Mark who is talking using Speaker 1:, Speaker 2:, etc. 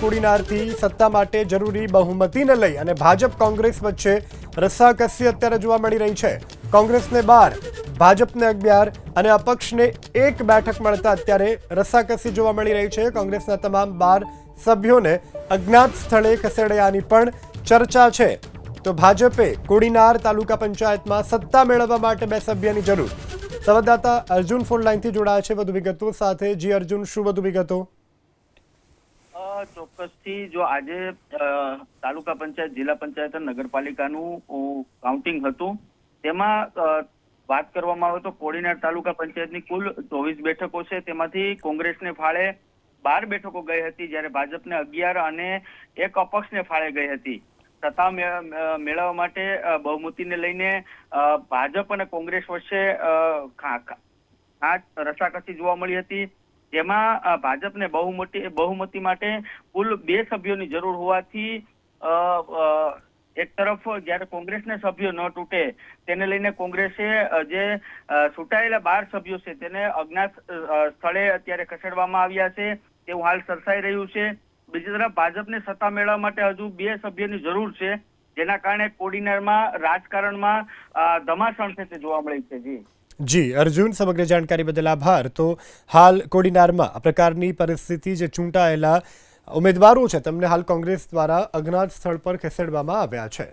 Speaker 1: કોડીનારથી સત્તા માટે જરૂરી બહુમતીને લઈ અને ભાજપ કોંગ્રેસ વચ્ચે રસ્સાકસી અત્યારે જોવા મળી રહી છે। કોંગ્રેસને 12, ભાજપને 11 અને અપક્ષને 1 બેઠક મળતા અત્યારે રસ્સાકસી જોવા મળી રહી છે। કોંગ્રેસના તમામ 12 સભ્યોને અજ્ઞાત સ્થળે ખસેડ્યાની પણ ચર્ચા છે। તો ભાજપે કોડીનાર તાલુકા પંચાયતમાં સત્તા મેળવવા માટે 2 સભ્યની જરૂર। સંવાદદાતા અર્જુન ફોન લાઈનથી જોડાયા છે વધુ વિગતો સાથે। જી અર્જુન, શું વધુ વિગતો?
Speaker 2: ચોક્કસથી જો આજે તાલુકા પંચાયત, જિલ્લા પંચાયત અને નગરપાલિકાનું કાઉન્ટિંગ હતું, તેમાં વાત કરવામાં આવે તો કોડીનાર તાલુકા પંચાયતની કુલ 24 બેઠકો છે। તેમાંથી કોંગ્રેસને ફાળે 12 બેઠકો ગઈ હતી, જ્યારે ભાજપને 11 અને 1 અપક્ષને ફાળે ગઈ હતી। સત્તા મેળવવા માટે બહુમતીને લઈને ભાજપ અને કોંગ્રેસ વચ્ચે રસાકસી જોવા મળી હતી, જેમાં ભાજપને બહુમતી માટે કુલ 2 સભ્યોની જરૂર હોવાથી એક તરફ જ્યારે કોંગ્રેસના સભ્યો ન તૂટે તેને લઈને કોંગ્રેસે જે છૂટાયેલા 12 સભ્યો છે તેને અજ્ઞાત સ્થળે અત્યારે ખસેડવામાં આવ્યા છે, તેવું હાલ ચર્ચાઈ રહ્યું છે। બીજી તરફ ભાજપને સત્તા મેળવવા માટે હજુ 2 સભ્યોની જરૂર છે, જેના કારણે કોડીનારમાં રાજકારણમાં ધમાસાણ છે તે જોવા મળી છે।
Speaker 1: જી અર્જુન, સમગ્ર જાણકારી બદલ આભાર। તો હાલ કોડીનારમાં આ પ્રકારની પરિસ્થિતિ, જે ચૂંટાયેલા ઉમેદવારો છે તેમને હાલ કોંગ્રેસ દ્વારા અજ્ઞાત સ્થળ પર ખસેડવામાં આવ્યા છે।